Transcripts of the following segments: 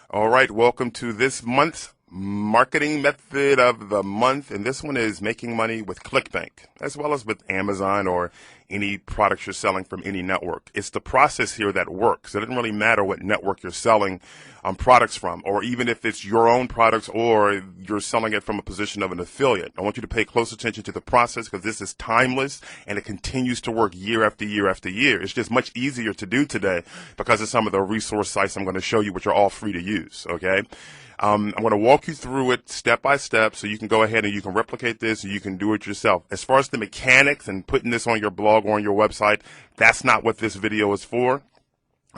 All right, welcome to this month's marketing method of the month, and this one is making money with ClickBank, as well as with Amazon or any products you're selling from any network. It's the process here that works. It doesn't really matter what network you're selling products from, or even if it's your own products or you're selling it from a position of an affiliate. I want you to pay close attention to the process because this is timeless and it continues to work year after year after year. It's just much easier to do today because of some of the resource sites I'm going to show you, which are all free to use, okay? I'm going to walk you through it step by step so you can go ahead and you can replicate this and you can do it yourself. As far as the mechanics and putting this on your blog or on your website, that's not what this video is for.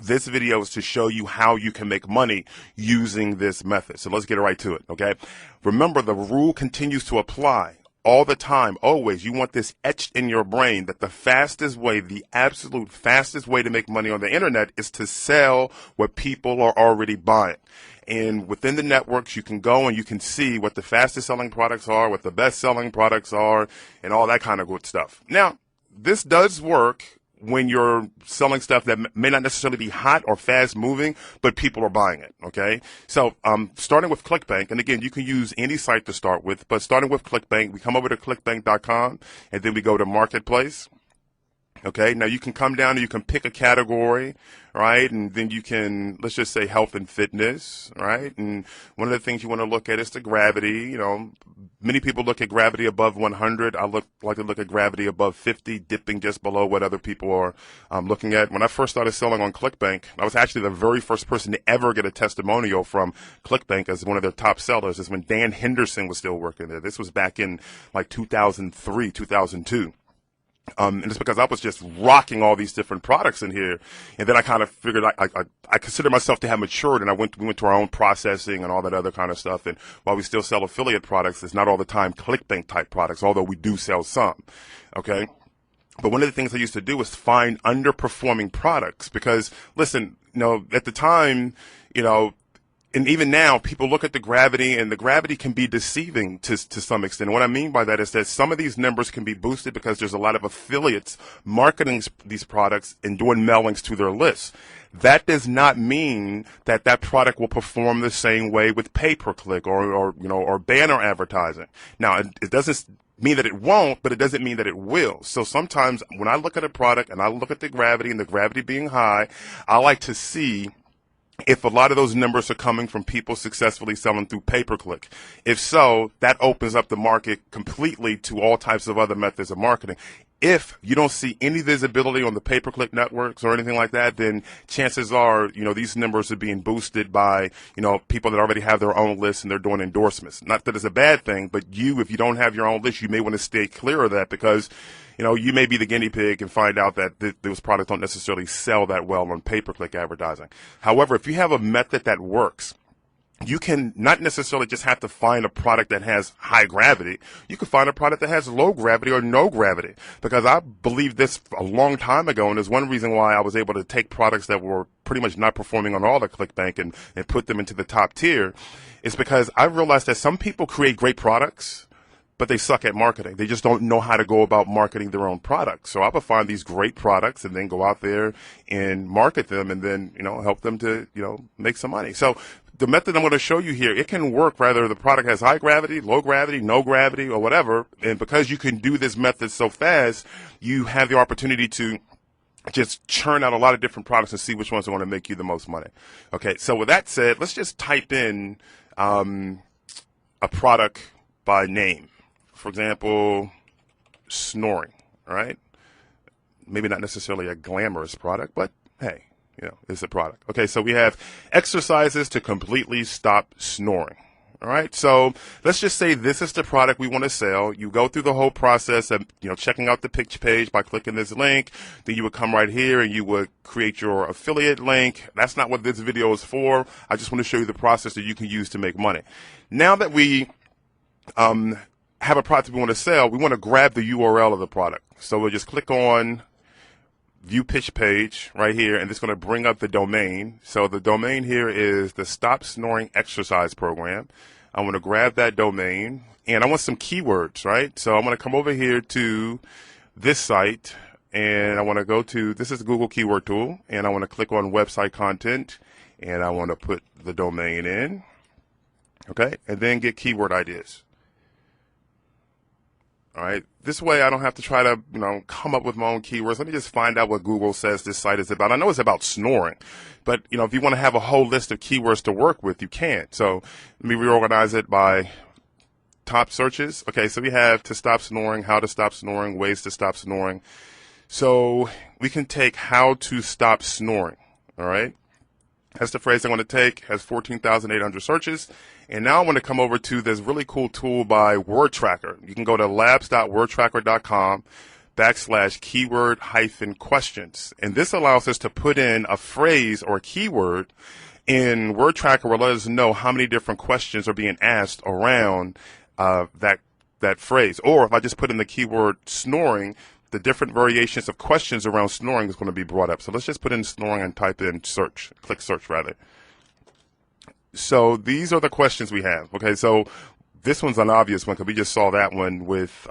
This video is to show you how you can make money using this method. So let's get right to it, okay? Remember, the rule continues to apply all the time, always. You want this etched in your brain that the fastest way, the absolute fastest way to make money on the internet is to sell what people are already buying. And within the networks, you can go and you can see what the fastest selling products are, what the best selling products are, and all that kind of good stuff. Now, this does work when you're selling stuff that may not necessarily be hot or fast moving, but people are buying it, okay? So starting with ClickBank, and again, you can use any site to start with, but starting with ClickBank, we come over to clickbank.com, and then we go to Marketplace. Okay, now you can come down and you can pick a category, right? And then you can, let's just say health and fitness, right? And one of the things you want to look at is the gravity. You know, many people look at gravity above 100. I like to look at gravity above 50, dipping just below what other people are looking at. When I first started selling on ClickBank, I was actually the very first person to ever get a testimonial from ClickBank as one of their top sellers. Is when Dan Henderson was still working there. This was back in like 2003, 2002. And it's because I was just rocking all these different products in here. And then I kind of figured I consider myself to have matured, and we went to our own processing and all that other kind of stuff. And while we still sell affiliate products, it's not all the time ClickBank type products, although we do sell some. Okay. But one of the things I used to do was find underperforming products because, listen, you know, at the time, you know, and even now, people look at the gravity, and the gravity can be deceiving to some extent. And what I mean by that is that some of these numbers can be boosted because there's a lot of affiliates marketing these products and doing mailings to their lists. That does not mean that that product will perform the same way with pay-per-click or banner advertising. Now, it doesn't mean that it won't, but it doesn't mean that it will. So sometimes when I look at a product and I look at the gravity and the gravity being high, I like to see if a lot of those numbers are coming from people successfully selling through pay-per-click. If so, that opens up the market completely to all types of other methods of marketing. If you don't see any visibility on the pay-per-click networks or anything like that, then chances are, you know, these numbers are being boosted by, you know, people that already have their own lists and they're doing endorsements. Not that it's a bad thing, but if you don't have your own list, you may want to stay clear of that because, you know, you may be the guinea pig and find out that those products don't necessarily sell that well on pay-per-click advertising. However, if you have a method that works, you can not necessarily just have to find a product that has high gravity. You can find a product that has low gravity or no gravity. Because I believed this a long time ago, and there's one reason why I was able to take products that were pretty much not performing on all the ClickBank and put them into the top tier, is because I realized that some people create great products, but they suck at marketing. They just don't know how to go about marketing their own products. So I would find these great products and then go out there and market them and then, you know, help them to, you know, make some money. So the method I'm going to show you here, it can work whether the product has high gravity, low gravity, no gravity, or whatever. And because you can do this method so fast, you have the opportunity to just churn out a lot of different products and see which ones are going to make you the most money. Okay, so with that said, let's just type in a product by name. For example, snoring, all right? Maybe not necessarily a glamorous product, but hey, you know, it's a product. Okay, so we have exercises to completely stop snoring. All right, so let's just say this is the product we want to sell. You go through the whole process of, you know, checking out the pitch page by clicking this link. Then you would come right here and you would create your affiliate link. That's not what this video is for. I just want to show you the process that you can use to make money. Now that we have a product we want to sell, we want to grab the URL of the product. So we'll just click on view pitch page right here, and it's going to bring up the domain. So the domain here is the Stop Snoring Exercise Program. I want to grab that domain, and I want some keywords, right? So I'm going to come over here to this site, and I want to go to, this is the Google Keyword Tool, and I want to click on Website Content, and I want to put the domain in, okay, and then get keyword ideas. All right, this way I don't have to try to, come up with my own keywords. Let me just find out what Google says this site is about. I know it's about snoring, but, if you want to have a whole list of keywords to work with, you can. So let me reorganize it by top searches. Okay, so we have to stop snoring, how to stop snoring, ways to stop snoring. So we can take how to stop snoring, all right? That's the phrase I want to take, has 14,800 searches. And now I want to come over to this really cool tool by Word Tracker. You can go to labs.wordtracker.com/keyword-questions. And this allows us to put in a phrase or keyword, and Word Tracker will let us know how many different questions are being asked around that phrase. Or if I just put in the keyword snoring, the different variations of questions around snoring is going to be brought up. So let's just put in snoring and type in search, click search rather. So these are the questions we have. Okay, so this one's an obvious one because we just saw that one with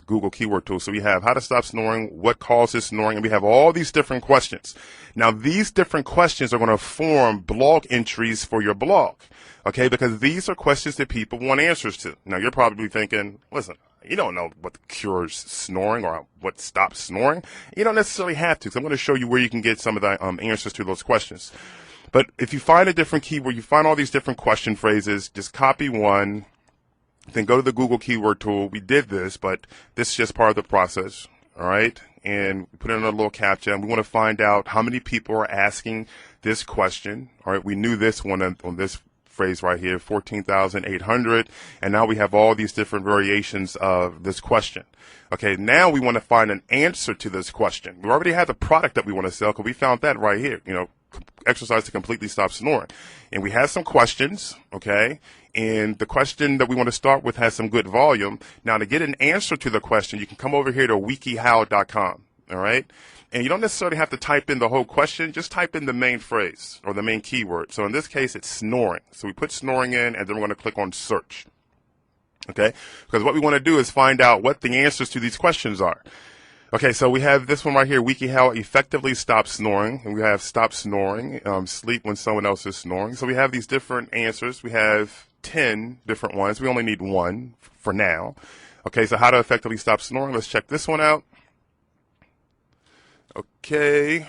Google Keyword Tool. So we have how to stop snoring, what causes snoring, and we have all these different questions. Now these different questions are going to form blog entries for your blog. Okay, because these are questions that people want answers to. Now you're probably thinking, listen, you don't know what cures snoring or what stops snoring. You don't necessarily have to. So I'm going to show you where you can get some of the answers to those questions. But if you find a different keyword, you find all these different question phrases, just copy one, then go to the Google Keyword Tool. We did this, but this is just part of the process, all right? And put in a little captcha, and we want to find out how many people are asking this question, all right? We knew this one on this phrase right here, 14,800, and now we have all these different variations of this question. Okay, now we want to find an answer to this question. We already have the product that we want to sell because we found that right here, exercise to completely stop snoring. And we have some questions, okay? And the question that we want to start with has some good volume. Now, to get an answer to the question, you can come over here to wikihow.com, all right? And you don't necessarily have to type in the whole question. Just type in the main phrase or the main keyword. So in this case, it's snoring. So we put snoring in, and then we're going to click on search, okay? Because what we want to do is find out what the answers to these questions are. Okay, so we have this one right here, WikiHow effectively stops snoring, and we have stop snoring, sleep when someone else is snoring. So we have these different answers. We have 10 different ones. We only need one for now. Okay, so how to effectively stop snoring. Let's check this one out. Okay,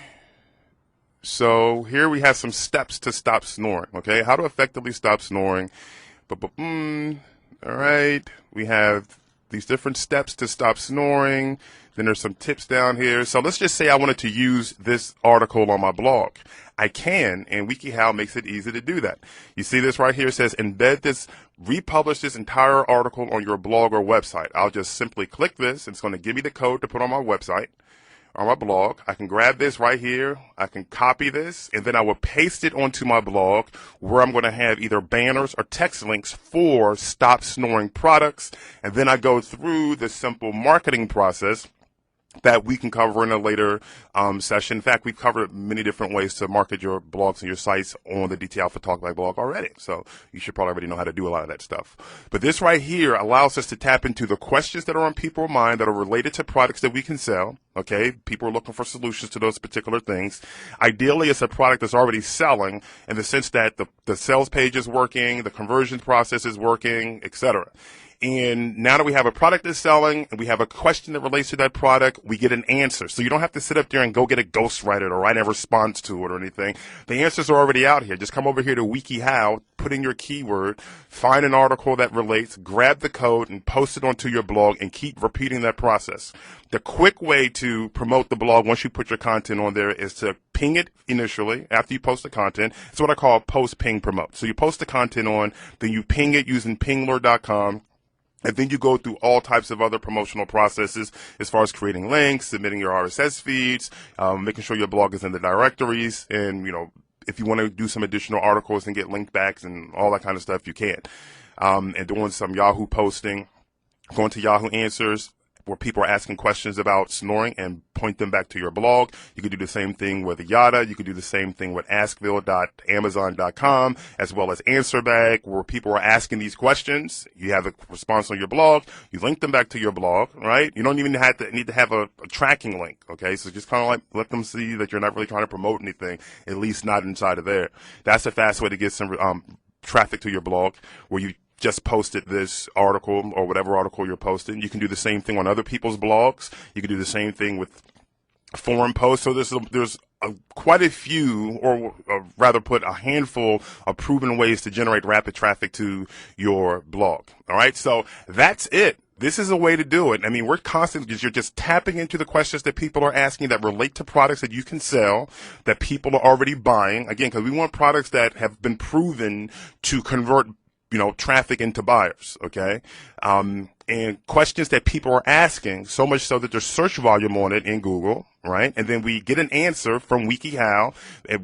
so here we have some steps to stop snoring. Okay, how to effectively stop snoring. All right, we have these different steps to stop snoring. Then there's some tips down here. So let's just say I wanted to use this article on my blog. I can, and WikiHow makes it easy to do that. You see this right here? It says embed this, republish this entire article on your blog or website. I'll just simply click this. It's going to give me the code to put on my website, on my blog. I can grab this right here. I can copy this, and then I will paste it onto my blog where I'm going to have either banners or text links for stop snoring products. And then I go through the simple marketing process that we can cover in a later session. In fact, we've covered many different ways to market your blogs and your sites on the DT Alpha Talkback blog already. So you should probably already know how to do a lot of that stuff. But this right here allows us to tap into the questions that are on people's mind that are related to products that we can sell. Okay, people are looking for solutions to those particular things. Ideally, it's a product that's already selling in the sense that the sales page is working, the conversion process is working, etc. And now that we have a product that's selling and we have a question that relates to that product, we get an answer. So you don't have to sit up there and go get a ghostwriter or write a response to it or anything. The answers are already out here. Just come over here to WikiHow, put in your keyword, find an article that relates, grab the code and post it onto your blog and keep repeating that process. The quick way to promote the blog once you put your content on there is to ping it initially after you post the content. It's what I call post, ping, promote. So you post the content on, then you ping it using pingler.com. And then you go through all types of other promotional processes as far as creating links, submitting your RSS feeds, making sure your blog is in the directories. And, if you want to do some additional articles and get link backs and all that kind of stuff, you can. And doing some Yahoo posting, going to Yahoo Answers, where people are asking questions about snoring and point them back to your blog. You can do the same thing with Yada. You can do the same thing with askville.amazon.com, as well as AnswerBag, where people are asking these questions. You have a response on your blog. You link them back to your blog, right? You don't even need to have a tracking link, okay? So just kind of like let them see that you're not really trying to promote anything, at least not inside of there. That's a fast way to get some traffic to your blog, where you just posted this article or whatever article you're posting. You can do the same thing on other people's blogs. You can do the same thing with forum posts. So there's quite a few, or rather put a handful of proven ways to generate rapid traffic to your blog. All right. So that's it. This is a way to do it. I mean, we're constantly, you're just tapping into the questions that people are asking that relate to products that you can sell, that people are already buying. Again, because we want products that have been proven to convert traffic into buyers, okay? And questions that people are asking, so much so that there's search volume on it in Google, right? And then we get an answer from WikiHow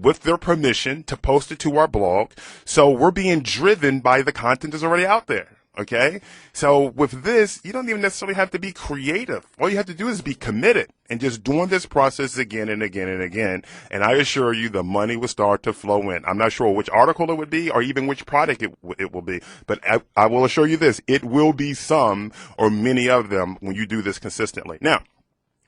with their permission to post it to our blog. So we're being driven by the content that's already out there. Okay, so with this, you don't even necessarily have to be creative. All you have to do is be committed and just doing this process again and again and again. And I assure you, the money will start to flow in. I'm not sure which article it would be or even which product it will be, but I will assure you this: it will be some or many of them when you do this consistently. Now,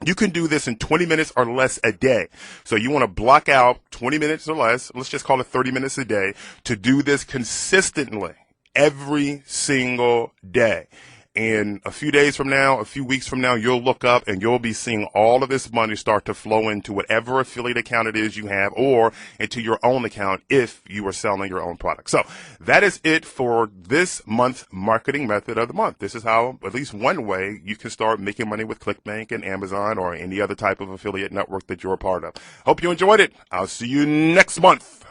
you can do this in 20 minutes or less a day. So you want to block out 20 minutes or less, let's just call it 30 minutes a day, to do this consistently every single day. And a few days from now, a few weeks from now, you'll look up and you'll be seeing all of this money start to flow into whatever affiliate account it is you have, or into your own account if you are selling your own product. So that is it for this month's marketing method of the month. This is how, at least one way, you can start making money with ClickBank and Amazon or any other type of affiliate network that you're a part of. Hope you enjoyed it. I'll see you next month.